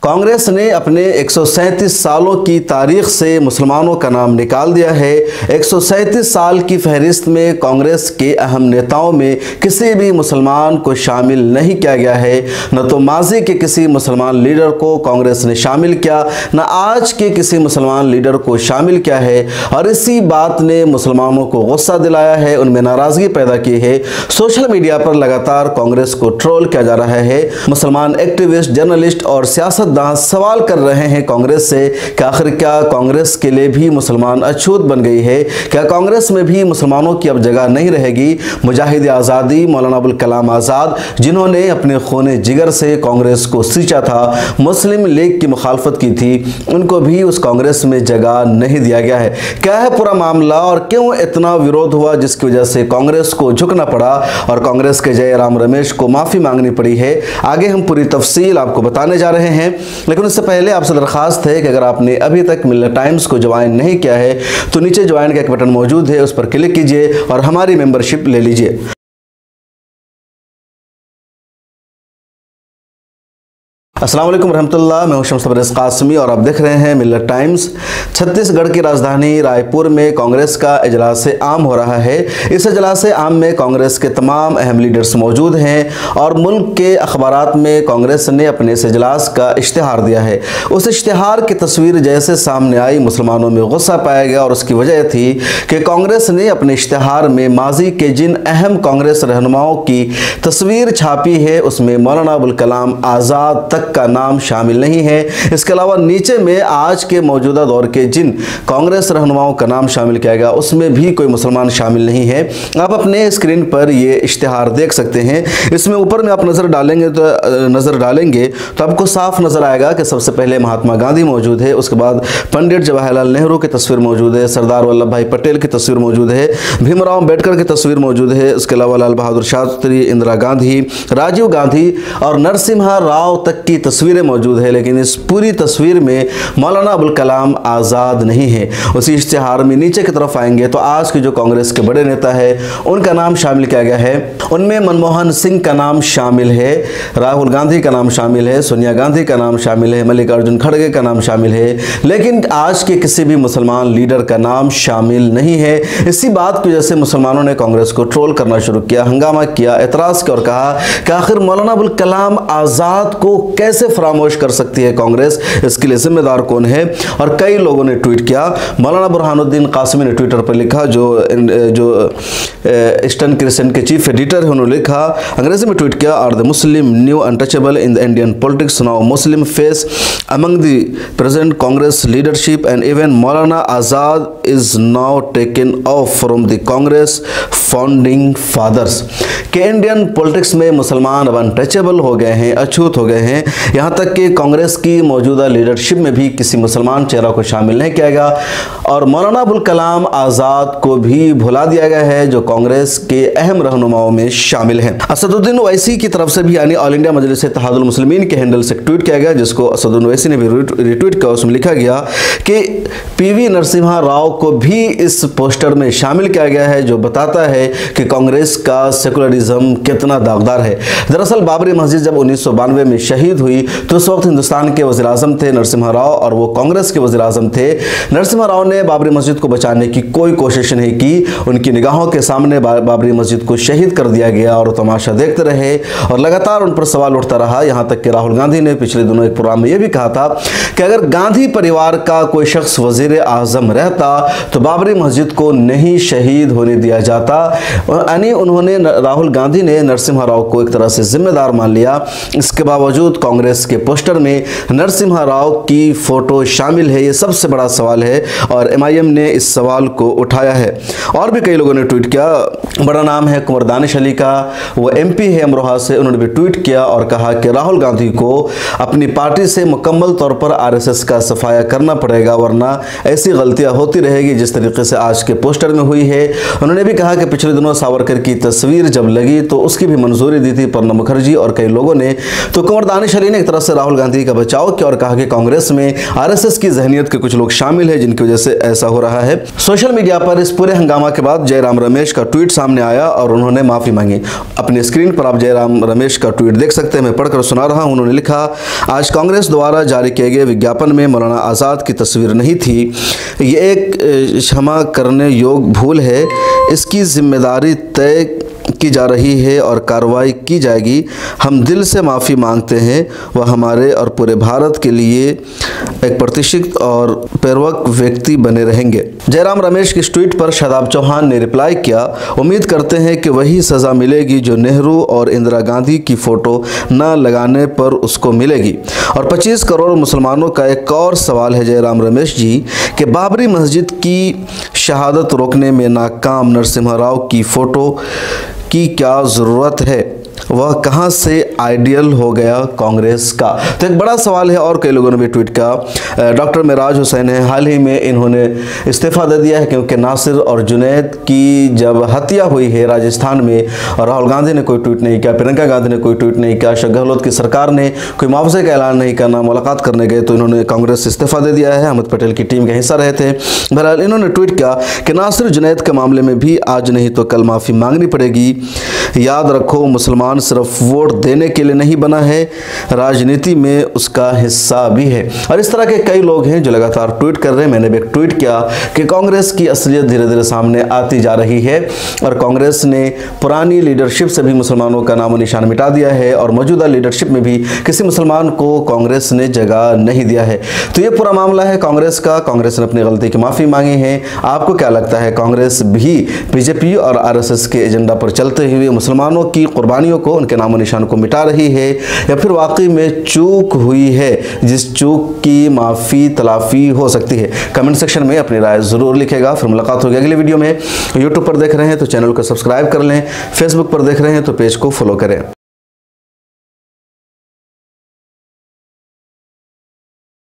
कांग्रेस ने अपने 137 सालों की तारीख से मुसलमानों का नाम निकाल दिया है। 137 साल की फहरिस्त में कांग्रेस के अहम नेताओं में किसी भी मुसलमान को शामिल नहीं किया गया है। न तो माजी के किसी मुसलमान लीडर को कांग्रेस ने शामिल किया, न आज के किसी मुसलमान लीडर को शामिल किया है। और इसी बात ने मुसलमानों को गुस्सा दिलाया है, उनमें नाराजगी पैदा की है। सोशल मीडिया पर लगातार कांग्रेस को ट्रोल किया जा रहा है। मुसलमान एक्टिविस्ट, जर्नलिस्ट और सियासतदान सवाल कर रहे हैं कांग्रेस से कि आखिर क्या कांग्रेस के लिए भी मुसलमान अछूत बन गई है? क्या कांग्रेस में भी मुसलमानों की अब जगह नहीं रहेगी? मुजाहिद आज़ादी मौलाना अबुल कलाम आज़ाद, जिन्होंने अपने खूने जिगर से कांग्रेस को सींचा था, मुस्लिम लीग की मुखालफत की थी, उनको भी उस कांग्रेस में जगह नहीं दिया गया है। क्या है पूरा मामला और क्यों इतना विरोध हुआ जिसकी वजह से कांग्रेस को झुकना पड़ा और कांग्रेस के जयराम रमेश को माफ़ी मांगनी पड़ी है? आगे हम पूरी तफसील आपको बताने जा रहे हैं, लेकिन उससे पहले आपसे दरखास्त है कि अगर आपने अभी तक मिल्लत टाइम्स को ज्वाइन नहीं किया है तो नीचे ज्वाइन का एक बटन मौजूद है, उस पर क्लिक कीजिए और हमारी मेंबरशिप ले लीजिए। अस्सलाम वालेकुम रहमतुल्लाह, मैं हूं शम्स तबरेज़ कासमी और आप देख रहे हैं मिल्लत टाइम्स। छत्तीसगढ़ की राजधानी रायपुर में कांग्रेस का इजलास आम हो रहा है। इस इजलास आम में कांग्रेस के तमाम अहम लीडर्स मौजूद हैं और मुल्क के अखबारात में कांग्रेस ने अपने इस इजलास का इश्तिहार दिया है। उस इश्तिहार की तस्वीर जैसे सामने आई, मुसलमानों में गुस्सा पाया गया और उसकी वजह थी कि कांग्रेस ने अपने इश्तिहार में माजी के जिन अहम कांग्रेस रहनुमाओं की तस्वीर छापी है उसमें मौलाना अबुल कलाम आज़ाद तक का नाम शामिल नहीं है। इसके अलावा नीचे में आज के मौजूदा दौर के जिन कांग्रेस रहनुमाओं का नाम शामिल किया गया उसमें भी कोई मुसलमान शामिल नहीं है। आप अपने स्क्रीन पर ये इश्तिहार देख सकते हैं। इसमें ऊपर में आप नज़र डालेंगे तो आपको साफ नज़र आएगा कि सबसे पहले महात्मा गांधी मौजूद है, उसके बाद पंडित जवाहरलाल नेहरू की तस्वीर मौजूद है, सरदार वल्लभ भाई पटेल की तस्वीर मौजूद है, भीमराव अम्बेडकर की तस्वीर मौजूद है, उसके अलावा लाल बहादुर शास्त्री, इंदिरा गांधी, राजीव गांधी और नरसिम्हा राव तक की तस्वीरें मौजूद है। लेकिन इस पूरी तस्वीर में मौलाना अबुल कलाम आज़ाद नहीं है। उसी इश्तिहार में नीचे की तरफ आएंगे तो आज के जो कांग्रेस के बड़े नेता है उनका नाम शामिल किया गया है। उनमें मनमोहन सिंह का नाम शामिल है, राहुल गांधी का नाम शामिल है, सोनिया गांधी का नाम शामिल है, मल्लिकार्जुन खड़गे का नाम शामिल है, लेकिन आज के किसी भी मुसलमान लीडर का नाम शामिल नहीं है। इसी बात की वजह से मुसलमानों ने कांग्रेस को ट्रोल करना शुरू किया, हंगामा किया, एतराज़ किया और कहा कि आखिर मौलाना अबुल कलाम आज़ाद को कैसे फरामोश कर सकती है कांग्रेस, इसके लिए जिम्मेदार कौन है? और कई लोगों ने ट्वीट किया। मौलाना बुरहानुद्दीन कासमी ने ट्विटर पर लिखा, जो ईस्टर्न क्रिश्चियन के चीफ एडिटर है, उन्होंने लिखा, अंग्रेजी में ट्वीट किया, are the Muslim new untouchable in the Indian politics now Muslim face among the present Congress leadership and even Maulana Azad is now taken off from the Congress founding fathers. के Indian politics में मुसलमान अब अनटचेबल हो गए हैं, अछूत हो गए हैं। यहाँ तक कि कांग्रेस की मौजूदा लीडरशिप में भी किसी मुसलमान चेहरा को शामिल नहीं किया गया और मौलाना अबुल कलाम आज़ाद को भी भुला दिया गया है जो कांग्रेस के अहम रहनुमाओं में शामिल हैं। असदुद्दीन ओवैसी की तरफ से भी यानी ऑल इंडिया मजलिस इत्तेहादुल मुस्लिमीन के हैंडल से ट्वीट किया गया, जिसको असदुद्दीन ओवैसी ने भी रिट्वीट किया। उसमें लिखा गया कि पीवी नरसिम्हा राव को भी इस पोस्टर में शामिल किया गया है, जो बताता है कि कांग्रेस का सेकुलरिज्म कितना दागदार है। दरअसल बाबरी मस्जिद जब 1992 में शहीद हुई तो उस वक्त हिंदुस्तान के वज़ीर आज़म थे नरसिम्हा राव और वो कांग्रेस के वज़ीर आज़म थे। नरसिम्हा राव ने बाबरी मस्जिद को बचाने की कोई कोशिश नहीं की, उनकी निगाहों के सामने बाबरी मस्जिद को शहीद कर दिया गया और तमाशा देखते रहे और लगातार उन पर सवाल उठता रहा। यहाँ तक कि राहुल गांधी ने पिछले दिनों एक प्रोग्राम में यह भी कहा था कि अगर गांधी परिवार का कोई शख्स वज़ीर आज़म रहता तो बाबरी मस्जिद को नहीं शहीद होने दिया जाता। यानी उन्होंने, राहुल गांधी ने नरसिम्हा राव को एक तरह से जिम्मेदार मान लिया। इसके बावजूद कांग्रेस के पोस्टर में नरसिम्हा राव की फोटो शामिल है, ये सबसे बड़ा सवाल है और MIM ने इस सवाल को उठाया है। और भी कई लोगों ने ट्वीट किया। बड़ा नाम है कुंवर दानिश अली का, वो MP है अमरोहा से, उन्होंने भी ट्वीट किया और कहा कि राहुल गांधी को अपनी पार्टी से मुकम्मल तौर पर RSS का सफाया करना पड़ेगा, वरना ऐसी गलतियां होती रहेगी जिस तरीके से आज के पोस्टर में हुई है। उन्होंने भी कहा कि पिछले दिनों सावरकर की तस्वीर जब लगी तो उसकी भी मंजूरी दी थी प्रणब मुखर्जी और कई लोगों ने, तो कुंवर दानिश सोशली ने एक तरह से राहुल गांधी का बचाव किया और कहा कि कांग्रेस में आरएसएस की जहनियत के कुछ लोग शामिल हैं जिनकी वजह से ऐसा हो रहा है। सोशल मीडिया पर इस पूरे हंगामा के बाद जयराम रमेश का ट्वीट सामने आया और उन्होंने माफी मांगी। अपनी स्क्रीन पर आप जयराम रमेश का ट्वीट देख सकते हैं, मैं पढ़कर सुना रहा हूं। उन्होंने लिखा, आज कांग्रेस द्वारा जारी किए गए विज्ञापन में मौलाना आज़ाद की तस्वीर नहीं थी। ये एक क्षमा करने योग्य भूल है, इसकी जिम्मेदारी तय की जा रही है और कार्रवाई की जाएगी। हम दिल से माफ़ी मांगते हैं, वह हमारे और पूरे भारत के लिए एक प्रतिष्ठित और पैरवक व्यक्ति बने रहेंगे। जयराम रमेश की इस ट्वीट पर शादाब चौहान ने रिप्लाई किया, उम्मीद करते हैं कि वही सज़ा मिलेगी जो नेहरू और इंदिरा गांधी की फ़ोटो न लगाने पर उसको मिलेगी। और 25 करोड़ मुसलमानों का एक और सवाल है जयराम रमेश जी कि बाबरी मस्जिद की शहादत रोकने में नाकाम नरसिम्हा राव की फ़ोटो की क्या ज़रूरत है, वह कहां से आइडियल हो गया कांग्रेस का। तो एक बड़ा सवाल है और कई लोगों ने भी ट्वीट किया। डॉक्टर मेराज हुसैन है, हाल ही में इन्होंने इस्तीफा दे दिया है क्योंकि नासिर और जुनैद की जब हत्या हुई है राजस्थान में और राहुल गांधी ने कोई ट्वीट नहीं किया, प्रियंका गांधी ने कोई ट्वीट नहीं किया, अशोक गहलोत की सरकार ने कोई मुआवजे का ऐलान नहीं करना, मुलाकात करने गए तो इन्होंने कांग्रेस से इस्तीफा दे दिया है। अहमद पटेल की टीम का हिस्सा रहे थे। बहरहाल इन्होंने ट्वीट किया कि नासिर जुनैद के मामले में भी आज नहीं तो कल माफ़ी मांगनी पड़ेगी। याद रखो, मुसलमान सिर्फ वोट देने के लिए नहीं बना है, राजनीति में उसका हिस्सा भी है। और इस तरह के कई लोग हैं जो लगातार ट्वीट कर रहे हैं। मैंने भी एक ट्वीट किया कि कांग्रेस की असलियत धीरे धीरे सामने आती जा रही है और कांग्रेस ने पुरानी लीडरशिप से भी मुसलमानों का नामो निशान मिटा दिया है और मौजूदा लीडरशिप में भी किसी मुसलमान को कांग्रेस ने जगह नहीं दिया है। तो ये पूरा मामला है कांग्रेस का। कांग्रेस ने अपनी गलती की माफ़ी मांगी है। आपको क्या लगता है, कांग्रेस भी बीजेपी और आरएसएस के एजेंडा पर चलते हुए मुसलमानों की कुर्बानियों को, उनके नामो निशान को मिटा रही है, या फिर वाकई में चूक हुई है जिस चूक की माफ़ी तलाफी हो सकती है? कमेंट सेक्शन में अपनी राय ज़रूर लिखेगा। फिर मुलाकात होगी अगली वीडियो में। यूट्यूब पर देख रहे हैं तो चैनल को सब्सक्राइब कर लें, फेसबुक पर देख रहे हैं तो पेज को फॉलो करें।